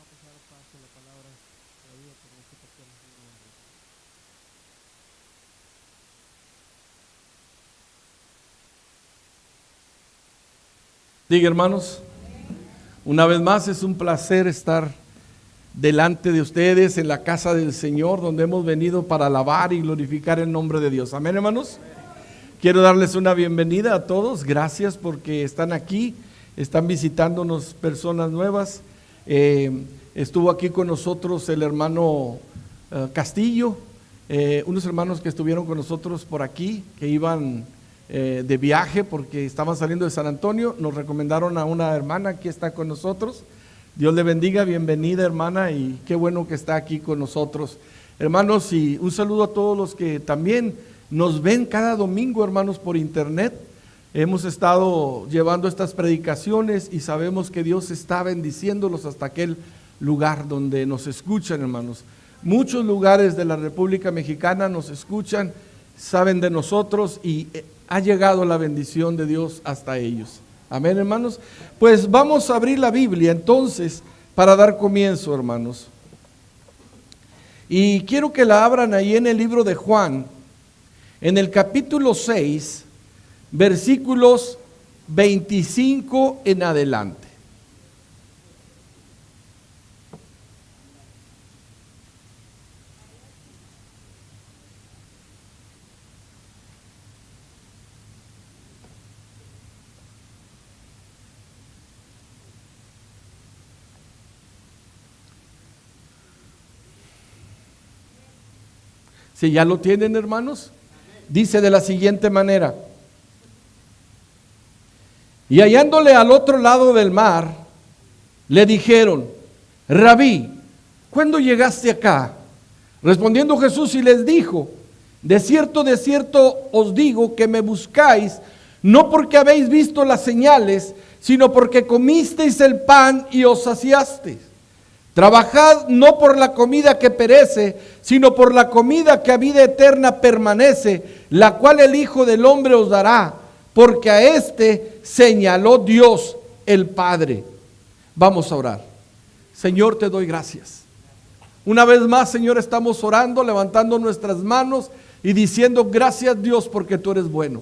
a pasar paso la palabra de la vida por nuestro pastor en su nombre. Diga, hermanos, una vez más es un placer estar delante de ustedes en la casa del Señor, donde hemos venido para alabar y glorificar el nombre de Dios. Amén, hermanos. Quiero darles una bienvenida a todos. Gracias porque están aquí, están visitándonos personas nuevas. Estuvo aquí con nosotros el hermano Castillo, unos hermanos que estuvieron con nosotros por aquí, que iban de viaje porque estaban saliendo de San Antonio. Nos recomendaron a una hermana que está con nosotros. Dios le bendiga, bienvenida hermana, y qué bueno que está aquí con nosotros. Hermanos, y un saludo a todos los que también nos ven cada domingo, hermanos, por internet. Hemos estado llevando estas predicaciones y sabemos que Dios está bendiciéndolos hasta aquel lugar donde nos escuchan, hermanos. Muchos lugares de la República Mexicana nos escuchan, saben de nosotros y ha llegado la bendición de Dios hasta ellos. Amén, hermanos. Pues vamos a abrir la Biblia entonces para dar comienzo, hermanos. Y quiero que la abran ahí en el libro de Juan, en el capítulo 6, versículos 25 en adelante. Si ya lo tienen, hermanos, dice de la siguiente manera: y hallándole al otro lado del mar, le dijeron: Rabí, ¿cuándo llegaste acá? Respondiendo Jesús y les dijo: de cierto os digo que me buscáis, no porque habéis visto las señales, sino porque comisteis el pan y os saciasteis. Trabajad no por la comida que perece, sino por la comida que a vida eterna permanece, la cual el Hijo del Hombre os dará, porque a éste señaló Dios el Padre. Vamos a orar. Señor, te doy gracias. Una vez más, Señor, estamos orando, levantando nuestras manos y diciendo: gracias, Dios, porque tú eres bueno.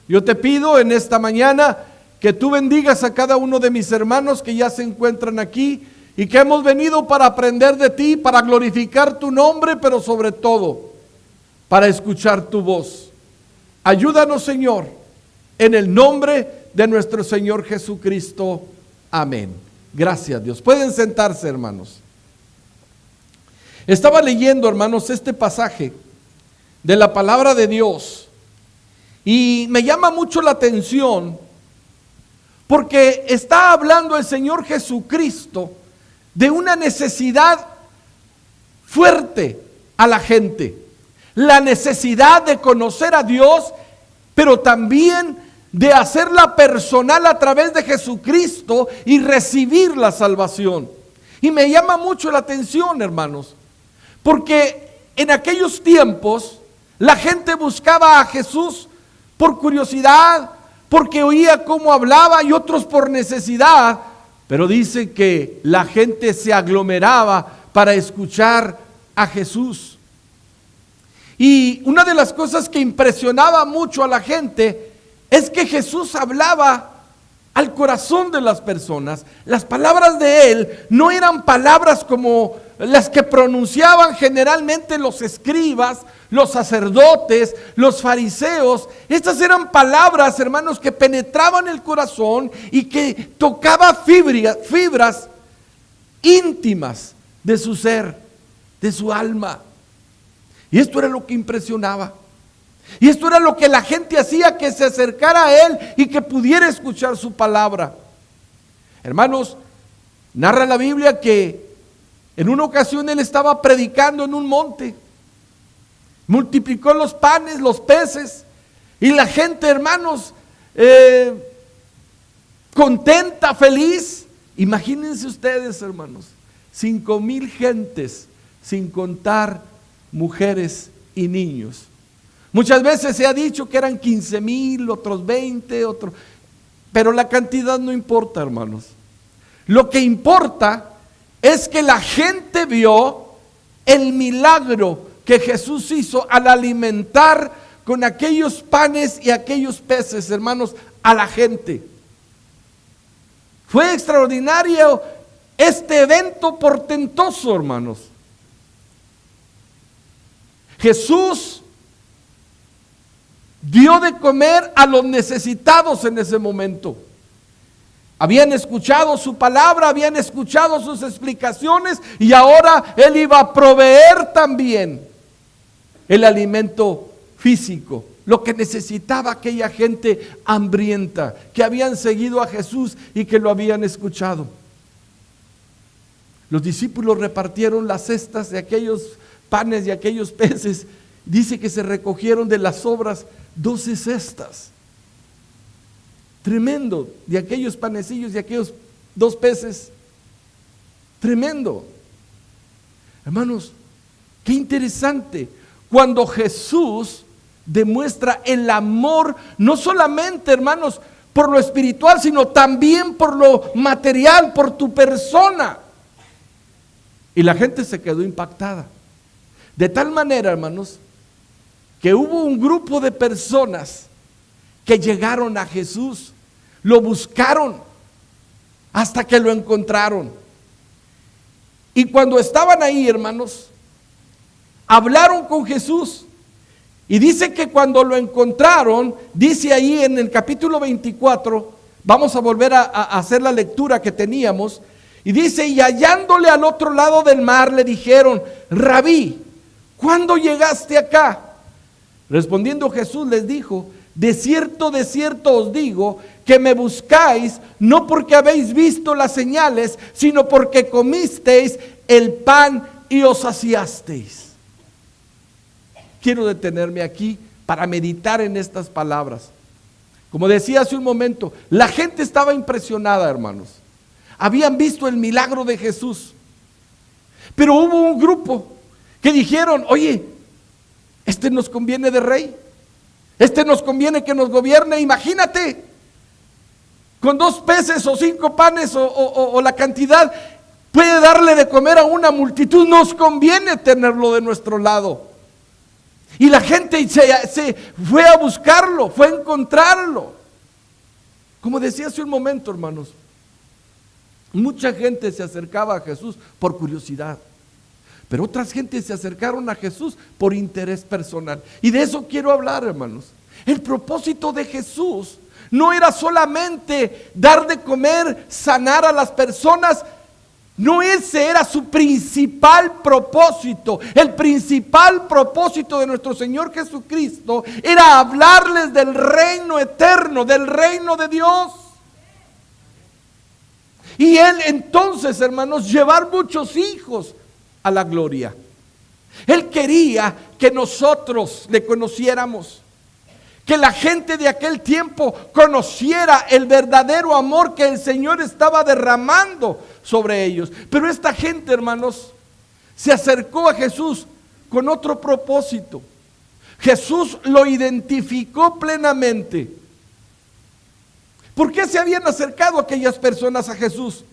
Yo te pido en esta mañana que tú bendigas a cada uno de mis hermanos que ya se encuentran aquí y que hemos venido para aprender de ti, para glorificar tu nombre, pero sobre todo para escuchar tu voz. Ayúdanos, Señor, en el nombre de nuestro Señor Jesucristo. Amén. Gracias, Dios. Pueden sentarse, hermanos. Estaba leyendo, hermanos, este pasaje de la palabra de Dios y me llama mucho la atención porque está hablando el Señor Jesucristo de una necesidad fuerte a la gente, la necesidad de conocer a Dios, pero también de hacerla personal a través de Jesucristo y recibir la salvación. Y me llama mucho la atención, hermanos, porque en aquellos tiempos la gente buscaba a Jesús por curiosidad, porque oía cómo hablaba, y otros por necesidad. Pero dice que la gente se aglomeraba para escuchar a Jesús. Y una de las cosas que impresionaba mucho a la gente es que Jesús hablaba al corazón de las personas. Las palabras de él no eran palabras como las que pronunciaban generalmente los escribas, los sacerdotes, los fariseos. Estas eran palabras, hermanos, que penetraban el corazón y que tocaba fibras íntimas de su ser, de su alma. Y esto era lo que impresionaba. Y esto era lo que la gente hacía, que se acercara a él y que pudiera escuchar su palabra. Hermanos, narra la Biblia que en una ocasión él estaba predicando en un monte. Multiplicó los panes, los peces, y la gente, hermanos, contenta, feliz. Imagínense ustedes, hermanos, 5,000 gentes, sin contar mujeres y niños. Muchas veces se ha dicho que eran 15,000, otros 20, pero la cantidad no importa, hermanos. Lo que importa es que la gente vio el milagro que Jesús hizo al alimentar con aquellos panes y aquellos peces, hermanos, a la gente. Fue extraordinario este evento portentoso, hermanos. Jesús dio de comer a los necesitados en ese momento. Habían escuchado su palabra, habían escuchado sus explicaciones y ahora Él iba a proveer también el alimento físico, lo que necesitaba aquella gente hambrienta, que habían seguido a Jesús y que lo habían escuchado. Los discípulos repartieron las cestas de aquellos panes y aquellos peces. Dice que se recogieron de las sobras 12 cestas. Tremendo, de aquellos panecillos y aquellos 2 peces. Tremendo. Hermanos, qué interesante cuando Jesús demuestra el amor, no solamente, hermanos, por lo espiritual, sino también por lo material, por tu persona. Y la gente se quedó impactada. De tal manera, hermanos, que hubo un grupo de personas que llegaron a Jesús, lo buscaron hasta que lo encontraron. Y cuando estaban ahí, hermanos, hablaron con Jesús. Y dice que cuando lo encontraron, dice ahí en el capítulo 24, vamos a volver a hacer la lectura que teníamos, y dice, y hallándole al otro lado del mar, le dijeron, Rabí, ¿cuándo llegaste acá? Respondiendo Jesús les dijo, de cierto os digo, que me buscáis, no porque habéis visto las señales, sino porque comisteis el pan y os saciasteis. Quiero detenerme aquí para meditar en estas palabras. Como decía hace un momento, la gente estaba impresionada, hermanos. Habían visto el milagro de Jesús. Pero hubo un grupo que dijeron, oye, este nos conviene de rey. Este nos conviene que nos gobierne. Imagínate, con 2 peces o 5 panes o la cantidad, puede darle de comer a una multitud. Nos conviene tenerlo de nuestro lado. Y la gente se fue a buscarlo, fue a encontrarlo. Como decía hace un momento, hermanos, mucha gente se acercaba a Jesús por curiosidad, pero otras gentes se acercaron a Jesús por interés personal. Y de eso quiero hablar, hermanos. El propósito de Jesús no era solamente dar de comer, sanar a las personas. No, ese era su principal propósito. El principal propósito de nuestro Señor Jesucristo era hablarles del reino eterno, del reino de Dios. Y Él entonces, hermanos, llevar muchos hijos a la gloria. Él quería que nosotros le conociéramos, que la gente de aquel tiempo conociera el verdadero amor que el Señor estaba derramando sobre ellos. Pero esta gente, hermanos, se acercó a Jesús con otro propósito. Jesús lo identificó plenamente. ¿Por qué se habían acercado aquellas personas a Jesús?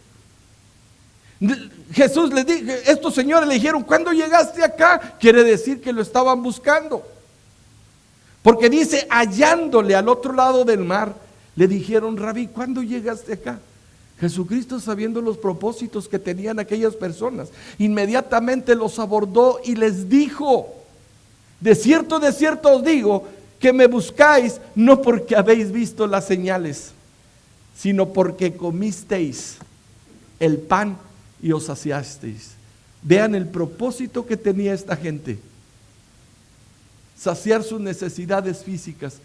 Jesús les dijo, estos señores le dijeron, ¿cuándo llegaste acá? Quiere decir que lo estaban buscando. Porque dice, hallándole al otro lado del mar, le dijeron, Rabí, ¿cuándo llegaste acá? Jesucristo, sabiendo los propósitos que tenían aquellas personas, inmediatamente los abordó y les dijo, de cierto os digo, que me buscáis no porque habéis visto las señales, sino porque comisteis el pan y os saciasteis. Vean el propósito que tenía esta gente: saciar sus necesidades físicas.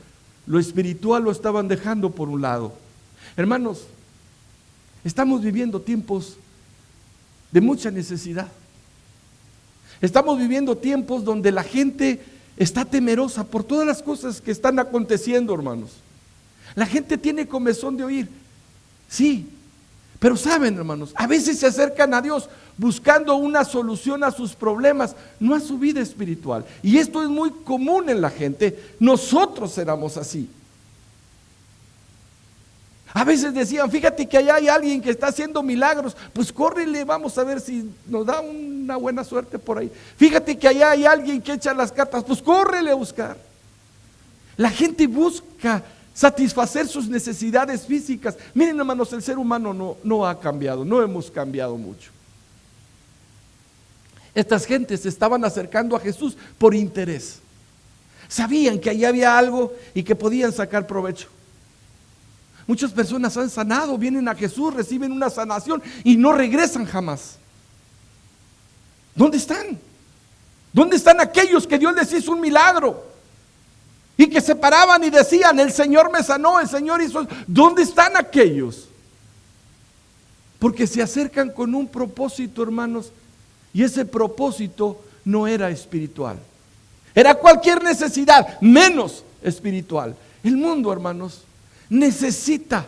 Lo espiritual lo estaban dejando por un lado. Hermanos, estamos viviendo tiempos de mucha necesidad. Estamos viviendo tiempos donde la gente está temerosa por todas las cosas que están aconteciendo, hermanos. La gente tiene comezón de oír, sí, pero saben, hermanos, a veces se acercan a Dios buscando una solución a sus problemas, no a su vida espiritual. Y esto es muy común en la gente. Nosotros éramos así. A veces decían, fíjate que allá hay alguien que está haciendo milagros, pues córrele, vamos a ver si nos da una buena suerte por ahí. Fíjate que allá hay alguien que echa las cartas, pues córrele a buscar. La gente busca satisfacer sus necesidades físicas. Miren, hermanos, el ser humano no ha cambiado, no hemos cambiado mucho. Estas gentes se estaban acercando a Jesús por interés. Sabían que allí había algo y que podían sacar provecho. Muchas personas han sanado, vienen a Jesús, reciben una sanación y no regresan jamás. ¿Dónde están? ¿Dónde están aquellos que Dios les hizo un milagro? Y que se paraban y decían, el Señor me sanó, el Señor hizo. ¿Dónde están aquellos? Porque se acercan con un propósito, hermanos, y ese propósito no era espiritual. Era cualquier necesidad, menos espiritual. El mundo, hermanos, necesita.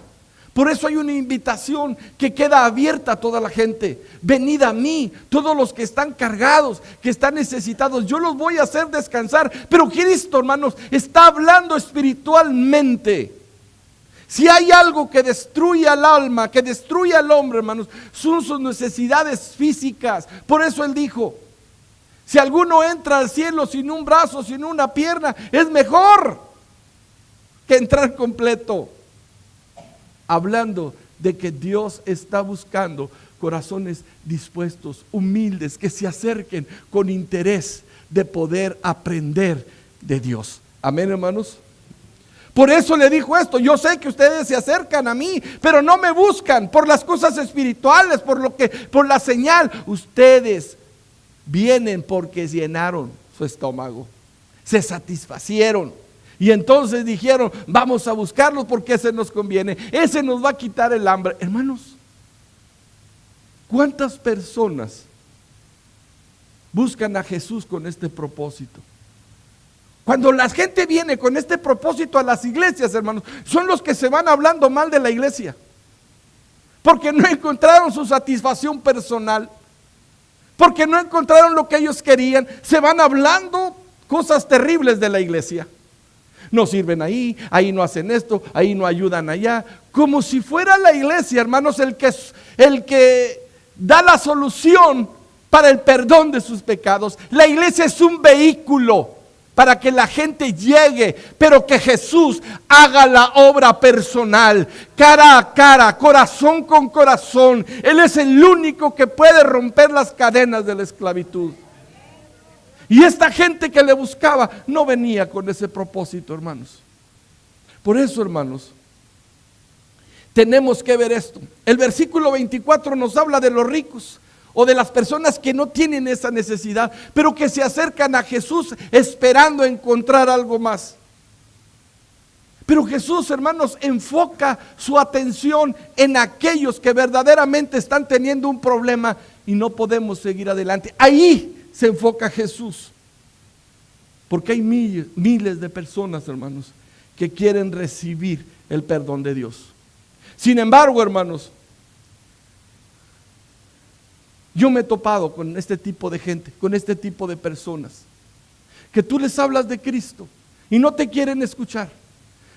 Por eso hay una invitación que queda abierta a toda la gente. Venid a mí, todos los que están cargados, que están necesitados. Yo los voy a hacer descansar. Pero Cristo, hermanos, está hablando espiritualmente. Si hay algo que destruye al alma, que destruye al hombre, hermanos, son sus necesidades físicas. Por eso Él dijo, si alguno entra al cielo sin un brazo, sin una pierna, es mejor que entrar completo. Hablando de que Dios está buscando corazones dispuestos, humildes, que se acerquen con interés de poder aprender de Dios. Amén, hermanos. Por eso le dijo esto, yo sé que ustedes se acercan a mí, pero no me buscan por las cosas espirituales, por la señal. Ustedes vienen porque llenaron su estómago, se satisfacieron. Y entonces dijeron, vamos a buscarlo porque ese nos conviene, ese nos va a quitar el hambre. Hermanos, ¿cuántas personas buscan a Jesús con este propósito? Cuando la gente viene con este propósito a las iglesias, hermanos, son los que se van hablando mal de la iglesia, porque no encontraron su satisfacción personal, porque no encontraron lo que ellos querían. Se van hablando cosas terribles de la iglesia. No sirven ahí, ahí no hacen esto, ahí no ayudan allá. Como si fuera la iglesia, hermanos, el que da la solución para el perdón de sus pecados. La iglesia es un vehículo para que la gente llegue, pero que Jesús haga la obra personal, cara a cara, corazón con corazón. Él es el único que puede romper las cadenas de la esclavitud. Y esta gente que le buscaba no venía con ese propósito, hermanos. Por eso, hermanos, tenemos que ver esto. El versículo 24 nos habla de los ricos o de las personas que no tienen esa necesidad, pero que se acercan a Jesús esperando encontrar algo más. Pero Jesús, hermanos, enfoca su atención en aquellos que verdaderamente están teniendo un problema y no podemos seguir adelante. Ahí se enfoca Jesús, porque hay miles de personas, hermanos, que quieren recibir el perdón de Dios. Sin embargo, hermanos, yo me he topado con este tipo de gente, con este tipo de personas, que tú les hablas de Cristo y no te quieren escuchar,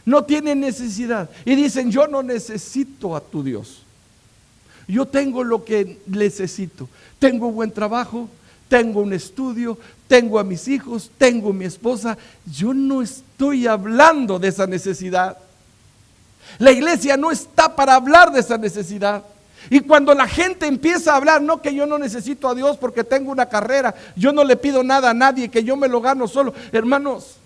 no tienen necesidad y dicen, yo no necesito a tu Dios, yo tengo lo que necesito, tengo buen trabajo, tengo un estudio, tengo a mis hijos, tengo mi esposa. Yo no estoy hablando de esa necesidad. La iglesia no está para hablar de esa necesidad. Y cuando la gente empieza a hablar, no, que yo no necesito a Dios porque tengo una carrera, yo no le pido nada a nadie, que yo me lo gano solo. Hermanos,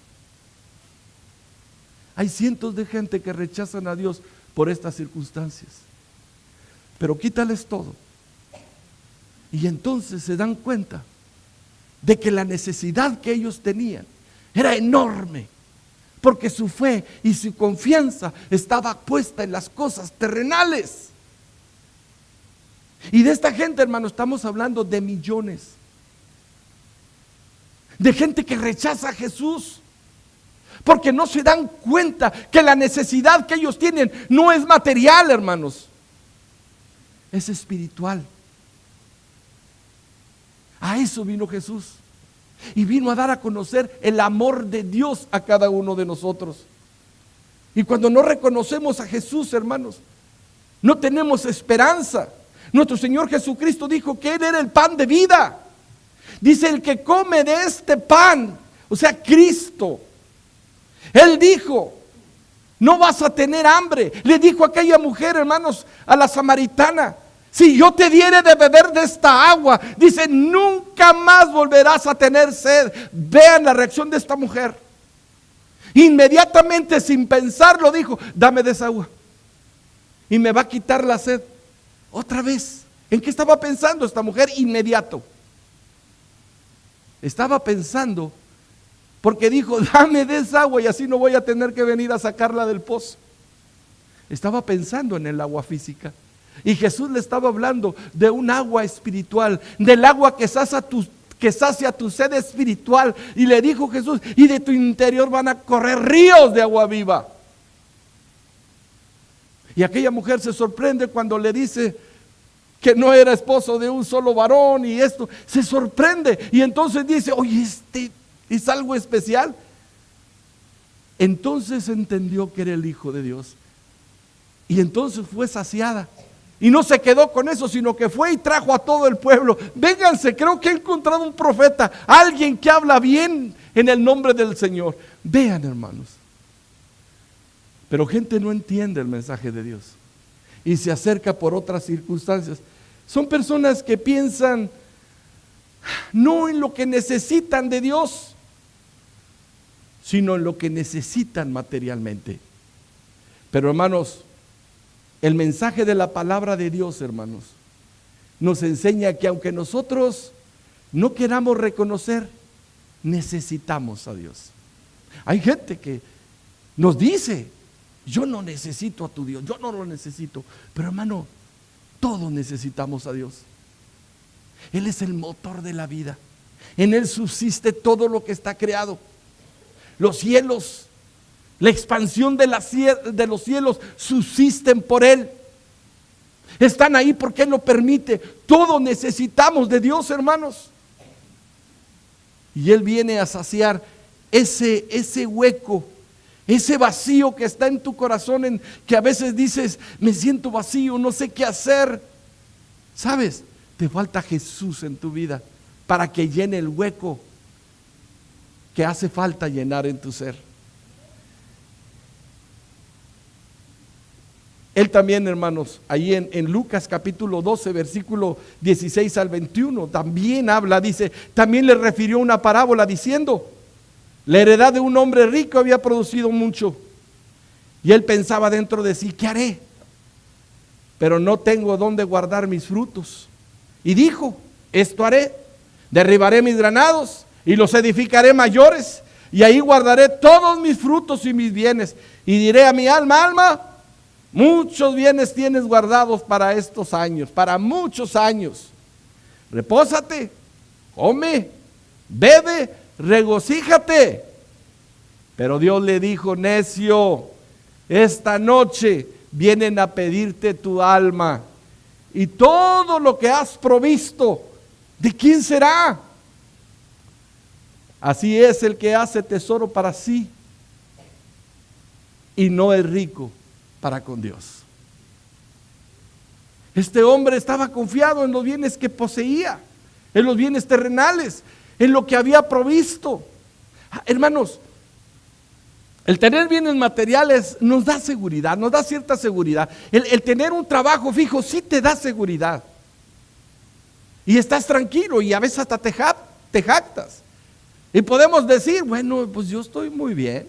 hay cientos de gente que rechazan a Dios por estas circunstancias. Pero quítales todo. Y entonces se dan cuenta de que la necesidad que ellos tenían era enorme, porque su fe y su confianza estaba puesta en las cosas terrenales. Y de esta gente, hermano, estamos hablando de millones, de gente que rechaza a Jesús, porque no se dan cuenta que la necesidad que ellos tienen no es material, hermanos, es espiritual. A eso vino Jesús. Y vino a dar a conocer el amor de Dios a cada uno de nosotros. Y cuando no reconocemos a Jesús, hermanos, No tenemos esperanza. Nuestro Señor Jesucristo dijo que Él era el pan de vida. Dice, el que come de este pan, o sea, Cristo. Él dijo, no vas a tener hambre. Le dijo a aquella mujer, hermanos, a la samaritana, si yo te diere de beber de esta agua, dice, nunca más volverás a tener sed. Vean la reacción de esta mujer. Inmediatamente, sin pensarlo, dijo, dame de esa agua y me va a quitar la sed. Otra vez, ¿en qué estaba pensando esta mujer? Inmediato. Estaba pensando, porque dijo, dame de esa agua y así no voy a tener que venir a sacarla del pozo. Estaba pensando en el agua física. Y Jesús le estaba hablando de un agua espiritual, del agua que sacia tu sed espiritual. Y le dijo Jesús, y de tu interior van a correr ríos de agua viva. Y aquella mujer se sorprende cuando le dice que no era esposo de un solo varón y esto. Se sorprende y entonces dice, oye, este es algo especial. Entonces entendió que era el Hijo de Dios. Y entonces fue saciada. Y no se quedó con eso, sino que fue y trajo a todo el pueblo. Vénganse, creo que he encontrado un profeta, alguien que habla bien en el nombre del Señor. Vean, hermanos. Pero gente no entiende el mensaje de Dios y se acerca por otras circunstancias. Son personas que piensan no en lo que necesitan de Dios, sino en lo que necesitan materialmente. Pero hermanos, el mensaje de la palabra de Dios, hermanos, nos enseña que aunque nosotros no queramos reconocer, necesitamos a Dios. Hay gente que nos dice, yo no necesito a tu Dios, yo no lo necesito. Pero hermano, todos necesitamos a Dios. Él es el motor de la vida. En Él subsiste todo lo que está creado. Los cielos, la expansión de los cielos subsisten por Él. Están ahí porque Él lo permite. Todos necesitamos de Dios, hermanos. Y Él viene a saciar ese hueco, ese vacío que está en tu corazón, en que a veces dices, me siento vacío, no sé qué hacer. ¿Sabes? Te falta Jesús en tu vida para que llene el hueco que hace falta llenar en tu ser. Él también, hermanos, ahí en Lucas capítulo 12, versículo 16 al 21, también habla, dice, también le refirió una parábola diciendo, la heredad de un hombre rico había producido mucho. Y él pensaba dentro de sí, ¿qué haré? Pero no tengo dónde guardar mis frutos. Y dijo, esto haré, derribaré mis granados y los edificaré mayores, y ahí guardaré todos mis frutos y mis bienes. Y diré a mi alma, alma, muchos bienes tienes guardados para estos años, para muchos años. Repósate, come, bebe, regocíjate. Pero Dios le dijo, necio, esta noche vienen a pedirte tu alma y todo lo que has provisto, ¿de quién será? Así es el que hace tesoro para sí y no es rico para con Dios. Este hombre estaba confiado en los bienes que poseía, en los bienes terrenales, en lo que había provisto. Hermanos, el tener bienes materiales nos da seguridad, nos da cierta seguridad. El tener un trabajo fijo sí te da seguridad. Y estás tranquilo y a veces hasta te jactas. Y podemos decir, bueno, pues yo estoy muy bien.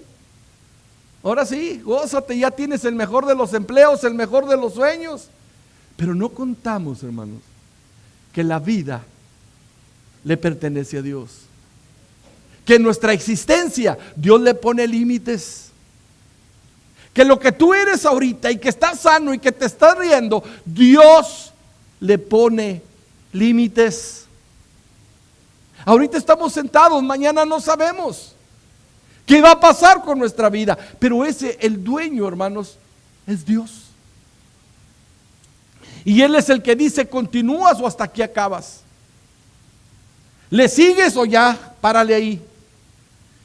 Ahora sí, gózate, ya tienes el mejor de los empleos, el mejor de los sueños. Pero no contamos, hermanos, que la vida le pertenece a Dios. Que nuestra existencia, Dios le pone límites. Que lo que tú eres ahorita y que estás sano y que te estás riendo, Dios le pone límites. Ahorita estamos sentados, mañana no sabemos qué va a pasar con nuestra vida. Pero el dueño, hermanos, es Dios. Y Él es el que dice, continúas o hasta aquí acabas. ¿Le sigues o ya? Párale ahí.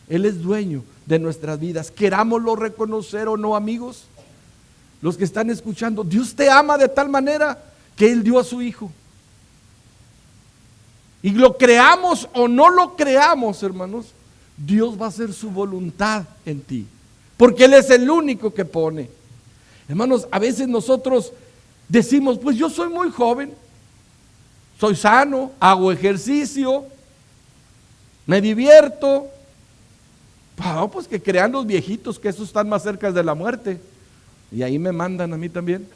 Él es dueño de nuestras vidas, querámoslo reconocer o no, amigos. los que están escuchando, Dios te ama de tal manera que Él dio a su Hijo. Y lo creamos o no lo creamos, hermanos, Dios va a hacer su voluntad en ti, porque Él es el único que pone. Hermanos, a veces nosotros decimos, pues yo soy muy joven, soy sano, hago ejercicio, me divierto. Pues que crean los viejitos, que esos están más cerca de la muerte. Y ahí me mandan a mí también.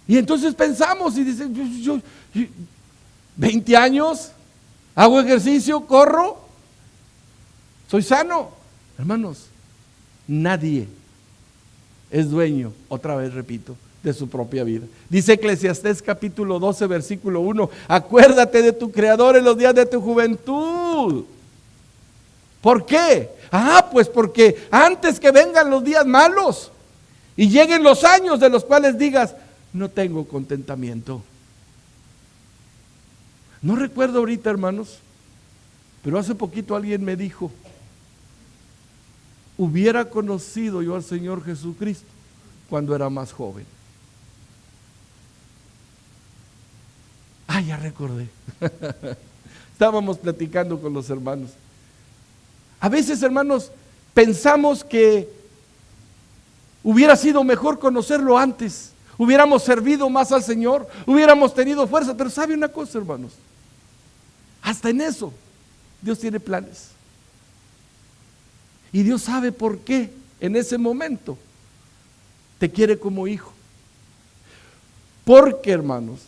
Y entonces pensamos y dicen, yo 20 años, hago ejercicio, corro, soy sano. Hermanos, nadie es dueño, otra vez repito, de su propia vida. Dice Eclesiastés capítulo 12, versículo 1, acuérdate de tu Creador en los días de tu juventud. ¿Por qué? Pues porque antes que vengan los días malos y lleguen los años de los cuales digas, no tengo contentamiento. No recuerdo ahorita, hermanos, pero hace poquito alguien me dijo, hubiera conocido yo al Señor Jesucristo cuando era más joven. Ya recordé. Estábamos platicando con los hermanos. A veces, hermanos, pensamos que hubiera sido mejor conocerlo antes, hubiéramos servido más al Señor, hubiéramos tenido fuerza, pero ¿sabe una cosa, hermanos? Hasta en eso Dios tiene planes. Y Dios sabe por qué en ese momento te quiere como hijo. Porque, hermanos,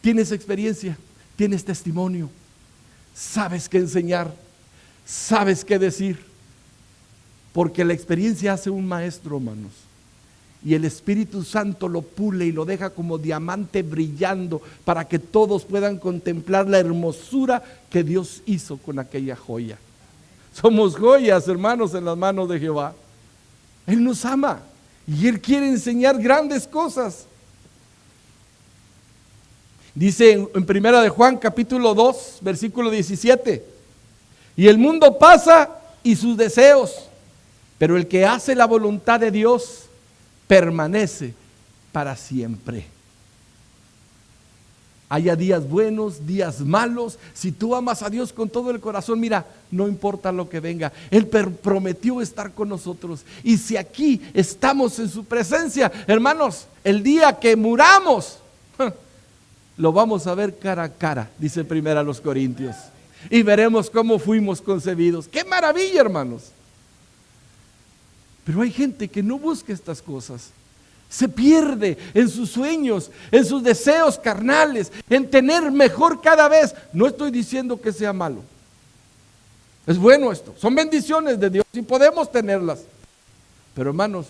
tienes experiencia, tienes testimonio, sabes qué enseñar, sabes qué decir, porque la experiencia hace un maestro, hermanos, y el Espíritu Santo lo pule y lo deja como diamante brillando para que todos puedan contemplar la hermosura que Dios hizo con aquella joya. Somos joyas, hermanos, en las manos de Jehová. Él nos ama y Él quiere enseñar grandes cosas. Dice en Primera de Juan capítulo 2, versículo 17, y el mundo pasa y sus deseos, pero el que hace la voluntad de Dios permanece para siempre. Haya días buenos, días malos, si tú amas a Dios con todo el corazón, mira, no importa lo que venga, Él prometió estar con nosotros. Y si aquí estamos en su presencia, hermanos, el día que muramos, lo vamos a ver cara a cara, dice Primera a los Corintios, y veremos cómo fuimos concebidos. ¡Qué maravilla, hermanos! Pero hay gente que no busca estas cosas. Se pierde en sus sueños, en sus deseos carnales, en tener mejor cada vez. No estoy diciendo que sea malo. Es bueno esto. Son bendiciones de Dios y podemos tenerlas. Pero hermanos,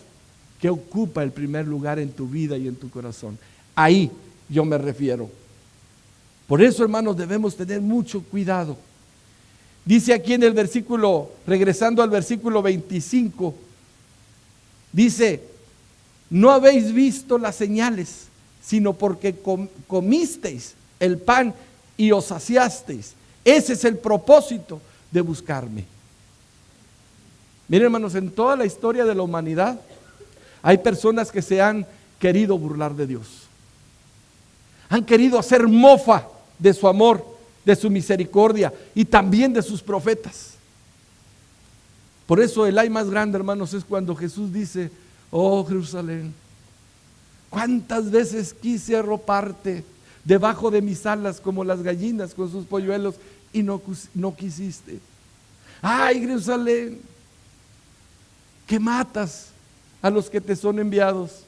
¿qué ocupa el primer lugar en tu vida y en tu corazón? Ahí yo me refiero. Por eso, hermanos, debemos tener mucho cuidado. Dice aquí en el versículo, regresando al versículo 25, dice, no habéis visto las señales, sino porque comisteis el pan y os saciasteis. Ese es el propósito de buscarme. Miren, hermanos, en toda la historia de la humanidad hay personas que se han querido burlar de Dios. Han querido hacer mofa de su amor, de su misericordia y también de sus profetas. Por eso el ay más grande, hermanos, es cuando Jesús dice, oh Jerusalén, cuántas veces quise arroparte debajo de mis alas como las gallinas con sus polluelos y no quisiste. Ay, Jerusalén, que matas a los que te son enviados,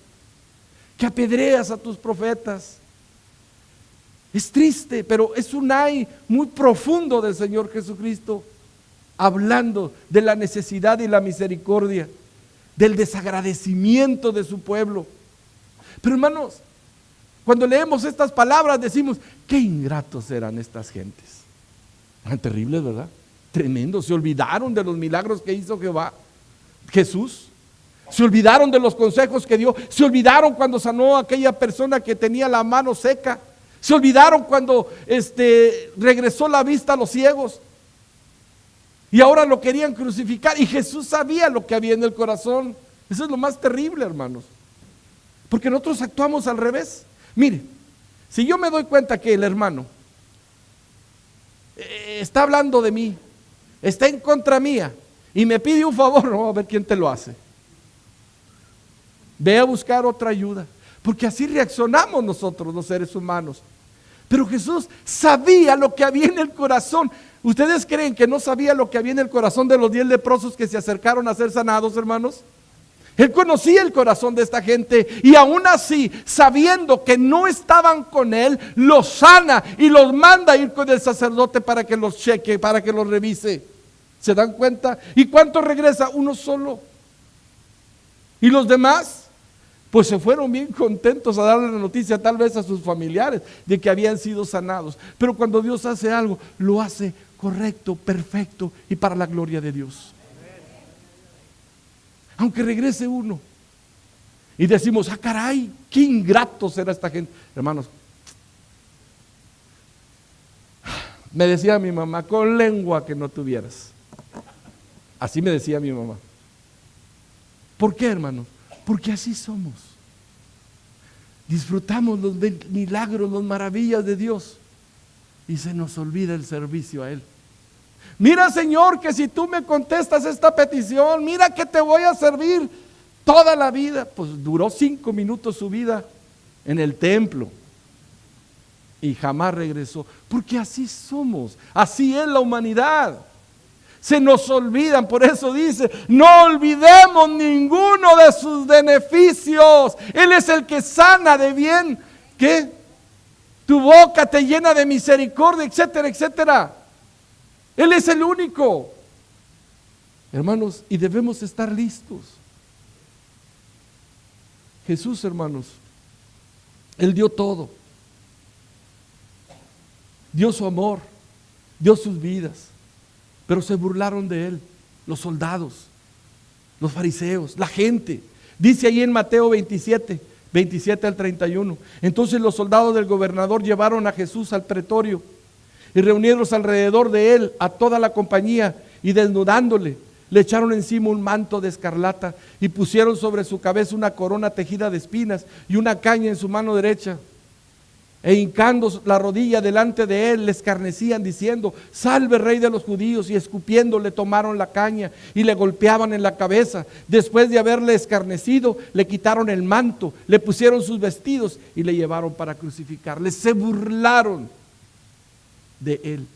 que apedreas a tus profetas. Es triste, pero es un ay muy profundo del Señor Jesucristo, hablando de la necesidad y la misericordia, del desagradecimiento de su pueblo. Pero hermanos, cuando leemos estas palabras decimos, qué ingratos eran estas gentes. Eran terribles, ¿verdad? Tremendos. Se olvidaron de los milagros que hizo Jesús. Se olvidaron de los consejos que dio. Se olvidaron cuando sanó a aquella persona que tenía la mano seca. Se olvidaron cuando regresó la vista a los ciegos. Y ahora lo querían crucificar. Y Jesús sabía lo que había en el corazón. Eso es lo más terrible, hermanos. Porque nosotros actuamos al revés. Mire, si yo me doy cuenta que el hermano está hablando de mí, está en contra mía y me pide un favor, no, a ver quién te lo hace. Ve a buscar otra ayuda. Porque así reaccionamos nosotros los seres humanos. Pero Jesús sabía lo que había en el corazón. ¿Ustedes creen que no sabía lo que había en el corazón de los 10 leprosos que se acercaron a ser sanados, hermanos? Él conocía el corazón de esta gente y aún así, sabiendo que no estaban con él, los sana y los manda a ir con el sacerdote para que los cheque, para que los revise. ¿Se dan cuenta? ¿Y cuánto regresa? Uno solo. ¿Y los demás? Pues se fueron bien contentos a darle la noticia tal vez a sus familiares de que habían sido sanados. Pero cuando Dios hace algo, lo hace correcto, perfecto y para la gloria de Dios. Aunque regrese uno y decimos, ah caray, qué ingrato será esta gente. Hermanos, me decía mi mamá, con lengua que no tuvieras. Así me decía mi mamá. ¿Por qué, hermanos? Porque así somos. Disfrutamos los milagros, las maravillas de Dios y se nos olvida el servicio a Él. Mira, Señor, que si tú me contestas esta petición, mira que te voy a servir toda la vida. Pues duró 5 minutos su vida en el templo y jamás regresó. Porque así somos, así es la humanidad. Se nos olvidan, por eso dice, no olvidemos ninguno de sus beneficios. Él es el que sana de bien, ¿qué? Tu boca te llena de misericordia, etcétera, etcétera. Él es el único. Hermanos, y debemos estar listos. Jesús, hermanos, Él dio todo. Dio su amor, dio sus vidas. Pero se burlaron de Él, los soldados, los fariseos, la gente. Dice ahí en Mateo 27 al 31. Entonces los soldados del gobernador llevaron a Jesús al pretorio y reunieron alrededor de Él a toda la compañía y desnudándole, le echaron encima un manto de escarlata y pusieron sobre su cabeza una corona tejida de espinas y una caña en su mano derecha. E hincando la rodilla delante de él, le escarnecían diciendo, salve Rey de los judíos, y escupiendo le tomaron la caña y le golpeaban en la cabeza. Después de haberle escarnecido, le quitaron el manto, le pusieron sus vestidos y le llevaron para crucificarle. Se burlaron de él.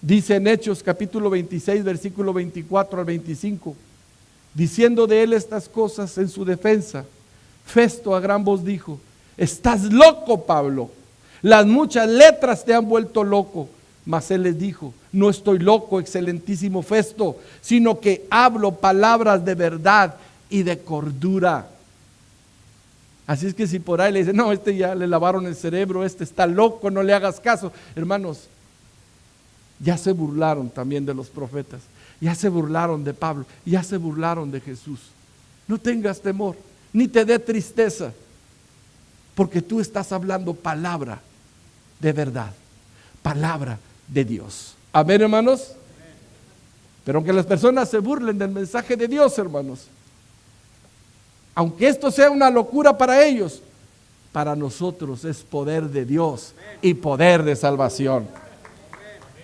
Dice en Hechos capítulo 26, versículo 24 al 25, diciendo de él estas cosas en su defensa, Festo a gran voz dijo, estás loco, Pablo, las muchas letras te han vuelto loco. Mas él les dijo, no estoy loco, excelentísimo Festo, sino que hablo palabras de verdad y de cordura. Así es que si por ahí le dicen, no, este ya le lavaron el cerebro, este está loco, no le hagas caso. Hermanos, ya se burlaron también de los profetas, ya se burlaron de Pablo, ya se burlaron de Jesús. No tengas temor, ni te dé tristeza, porque tú estás hablando palabra de verdad, palabra de Dios. Amén, hermanos. Pero aunque las personas se burlen del mensaje de Dios, hermanos, aunque esto sea una locura para ellos, para nosotros es poder de Dios y poder de salvación.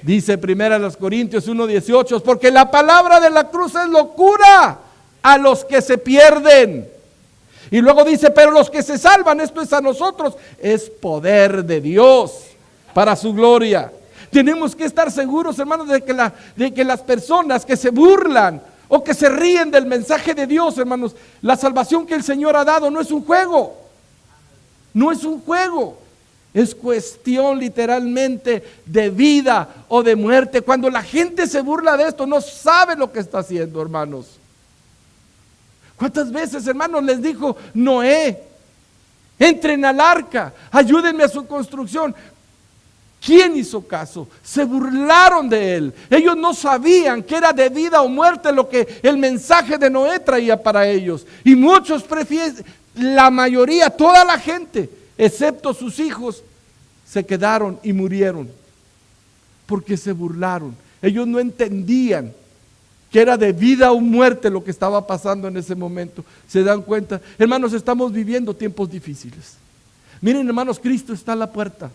Dice 1 Corintios 1:18, porque la palabra de la cruz es locura a los que se pierden. Y luego dice, pero los que se salvan, esto es a nosotros, es poder de Dios para su gloria. Tenemos que estar seguros, hermanos, de que las personas que se burlan o que se ríen del mensaje de Dios, hermanos, la salvación que el Señor ha dado no es un juego. No es un juego. Es cuestión literalmente de vida o de muerte. Cuando la gente se burla de esto, no sabe lo que está haciendo, hermanos. ¿Cuántas veces, hermanos, les dijo Noé, entren al arca, ayúdenme a su construcción? ¿Quién hizo caso? Se burlaron de él. Ellos no sabían que era de vida o muerte lo que el mensaje de Noé traía para ellos. Y muchos prefieren, la mayoría, toda la gente, excepto sus hijos, se quedaron y murieron porque se burlaron. Ellos no entendían que era de vida o muerte lo que estaba pasando en ese momento. ¿Se dan cuenta? Hermanos, estamos viviendo tiempos difíciles. Miren, hermanos, Cristo está a la puerta.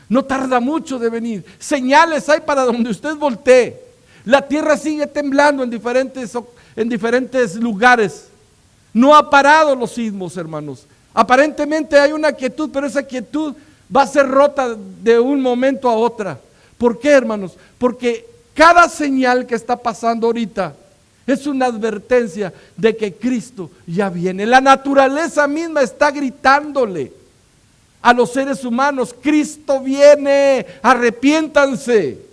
No tarda mucho de venir. Señales hay para donde usted voltee. La tierra sigue temblando en diferentes lugares. No ha parado los sismos, hermanos. Aparentemente hay una quietud, pero esa quietud va a ser rota de un momento a otra. ¿Por qué, hermanos? Porque cada señal que está pasando ahorita es una advertencia de que Cristo ya viene. La naturaleza misma está gritándole a los seres humanos: Cristo viene, arrepiéntanse.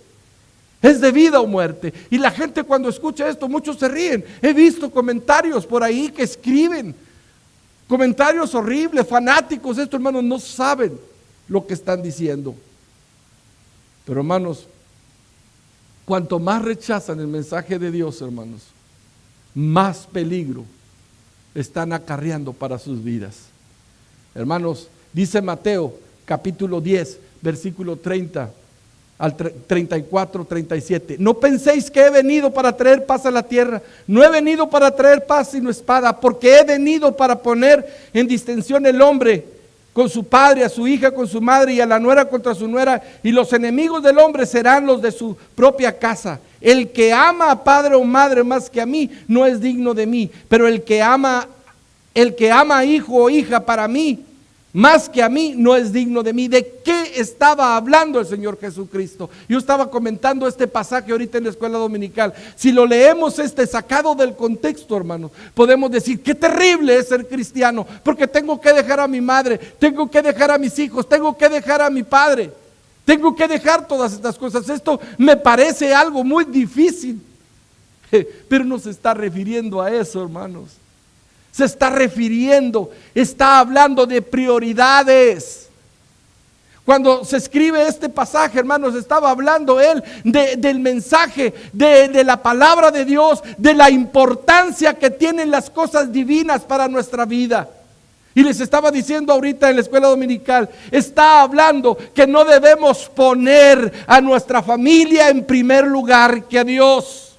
Es de vida o muerte. Y la gente, cuando escucha esto, muchos se ríen. He visto comentarios por ahí que escriben comentarios horribles, fanáticos. Estos hermanos no saben lo que están diciendo. Pero hermanos, cuanto más rechazan el mensaje de Dios, hermanos, más peligro están acarreando para sus vidas. Hermanos, dice Mateo capítulo 10, versículo 30 al 34, 37. No penséis que he venido para traer paz a la tierra. No he venido para traer paz sino espada, porque he venido para poner en distensión el hombre con su padre, a su hija con su madre, y a la nuera contra su nuera, y los enemigos del hombre serán los de su propia casa. El que ama a padre o madre más que a mí no es digno de mí, pero el que ama a hijo o hija para mí más que a mí no es digno de mí. ¿De qué estaba hablando el Señor Jesucristo? Yo estaba comentando este pasaje ahorita en la escuela dominical. Si lo leemos sacado del contexto, hermanos, podemos decir: qué terrible es ser cristiano, porque tengo que dejar a mi madre, tengo que dejar a mis hijos, tengo que dejar a mi padre, tengo que dejar todas estas cosas. Esto me parece algo muy difícil, pero no se está refiriendo a eso, hermanos. Se está refiriendo, está hablando de prioridades. Cuando se escribe este pasaje, hermanos, estaba hablando él del mensaje, de la palabra de Dios, de la importancia que tienen las cosas divinas para nuestra vida. Y les estaba diciendo ahorita en la escuela dominical, está hablando que no debemos poner a nuestra familia en primer lugar que a Dios.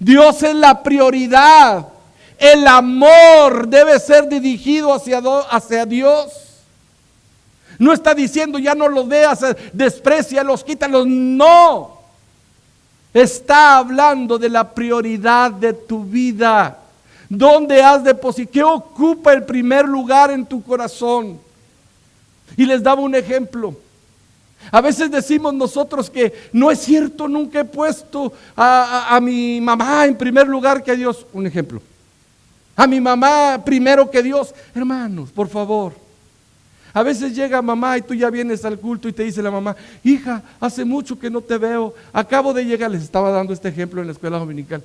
Dios es la prioridad. El amor debe ser dirigido hacia Dios. No está diciendo: ya no los veas, desprécialos, quítalos. No. Está hablando de la prioridad de tu vida. ¿Dónde has depositado? ¿Qué ocupa el primer lugar en tu corazón? Y les daba un ejemplo. A veces decimos nosotros que no es cierto, nunca he puesto a mi mamá en primer lugar que a Dios. Un ejemplo. A mi mamá primero que Dios. Hermanos, por favor. A veces llega mamá y tú ya vienes al culto y te dice la mamá: hija, hace mucho que no te veo. Acabo de llegar, les estaba dando este ejemplo en la escuela dominical.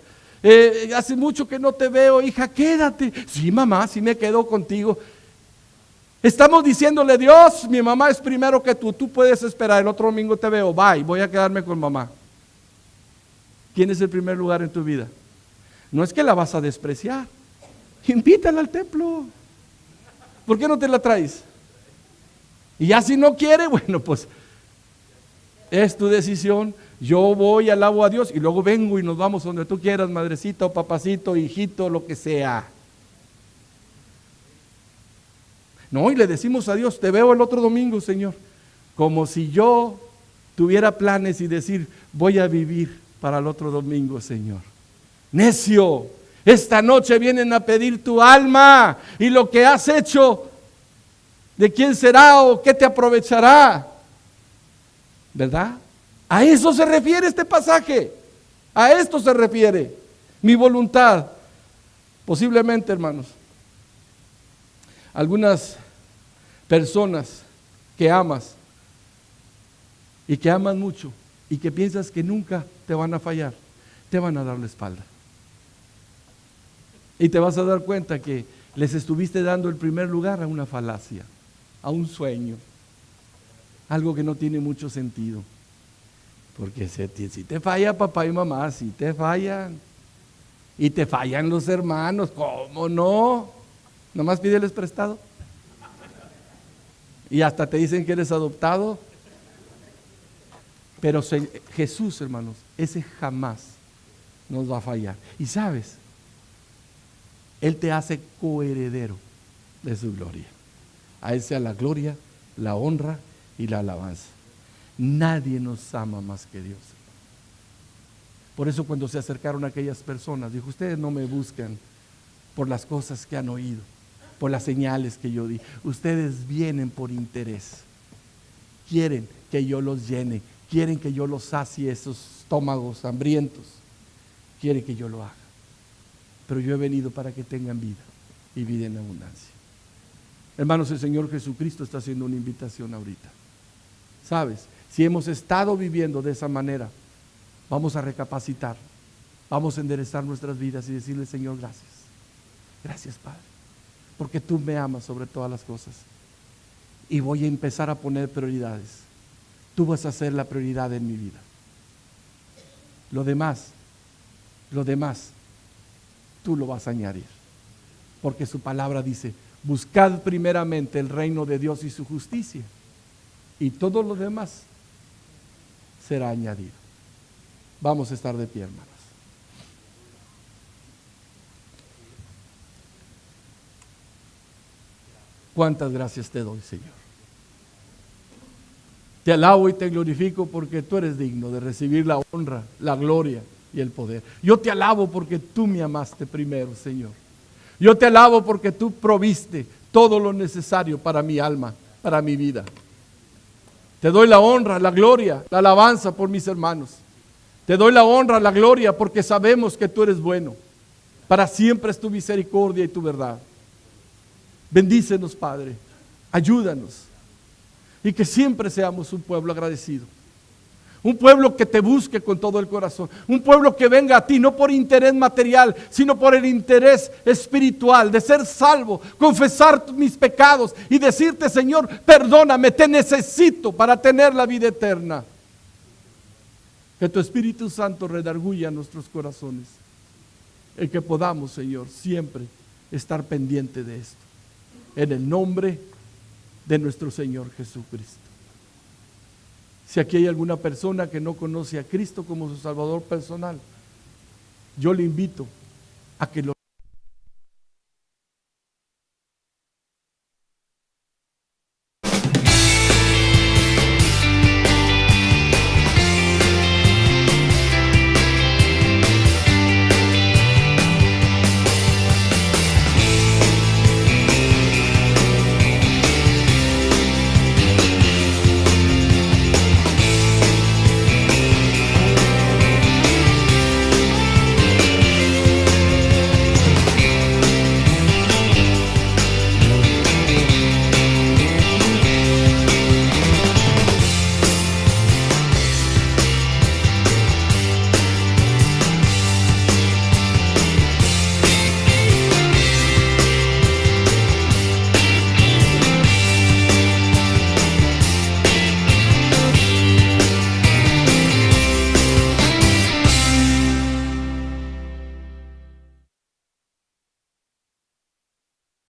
Hace mucho que no te veo, hija, quédate. Sí, mamá, sí me quedo contigo. Estamos diciéndole: Dios, mi mamá es primero que tú puedes esperar, el otro domingo te veo, bye, voy a quedarme con mamá. ¿Quién es el primer lugar en tu vida? No es que la vas a despreciar. Invítala al templo. ¿Por qué no te la traes? Y ya si no quiere, bueno, pues es tu decisión. Yo voy, alabo a Dios y luego vengo y nos vamos donde tú quieras, madrecita o papacito, hijito, lo que sea. No, y le decimos a Dios: te veo el otro domingo, Señor. Como si yo tuviera planes y decir: voy a vivir para el otro domingo, Señor. Necio. Esta noche vienen a pedir tu alma, y lo que has hecho, ¿de quién será o qué te aprovechará? ¿Verdad? A eso se refiere este pasaje. A esto se refiere. Mi voluntad. Posiblemente, hermanos, algunas personas que amas y que aman mucho y que piensas que nunca te van a fallar, te van a dar la espalda. Y te vas a dar cuenta que les estuviste dando el primer lugar a una falacia, a un sueño, algo que no tiene mucho sentido. Porque si te falla papá y mamá, si te fallan. Y te fallan los hermanos, ¿cómo no? Nomás pídeles prestado. Y hasta te dicen que eres adoptado. Pero Jesús, hermanos, ese jamás nos va a fallar. Y sabes, Él te hace coheredero de su gloria. A Él sea la gloria, la honra y la alabanza. Nadie nos ama más que Dios. Por eso cuando se acercaron aquellas personas, dijo, ustedes no me buscan por las cosas que han oído, por las señales que yo di. Ustedes vienen por interés. Quieren que yo los llene, quieren que yo los sacie esos estómagos hambrientos. Quieren que yo lo haga. Pero yo he venido para que tengan vida y vida en abundancia. Hermanos, el Señor Jesucristo está haciendo una invitación ahorita. ¿Sabes? Si hemos estado viviendo de esa manera, vamos a recapacitar, vamos a enderezar nuestras vidas y decirle, Señor, gracias. Gracias, Padre, porque tú me amas sobre todas las cosas. Y voy a empezar a poner prioridades. Tú vas a ser la prioridad en mi vida. Lo demás, tú lo vas a añadir. Porque su palabra dice, buscad primeramente el reino de Dios y su justicia, y todo lo demás será añadido. Vamos a estar de pie, hermanos. Cuántas gracias te doy, Señor. Te alabo y te glorifico porque tú eres digno de recibir la honra, la gloria y el poder. Yo te alabo porque tú me amaste primero, Señor. Yo te alabo porque tú proviste todo lo necesario para mi alma, para mi vida. Te doy la honra, la gloria, la alabanza por mis hermanos. Te doy la honra, la gloria porque sabemos que tú eres bueno. Para siempre es tu misericordia y tu verdad. Bendícenos, Padre. Ayúdanos. Y que siempre seamos un pueblo agradecido. Un pueblo que te busque con todo el corazón. Un pueblo que venga a ti no por interés material, sino por el interés espiritual de ser salvo, confesar mis pecados y decirte, Señor, perdóname, te necesito para tener la vida eterna. Que tu Espíritu Santo redarguya nuestros corazones. El que podamos, Señor, siempre estar pendiente de esto. En el nombre de nuestro Señor Jesucristo. Si aquí hay alguna persona que no conoce a Cristo como su Salvador personal, yo le invito a que lo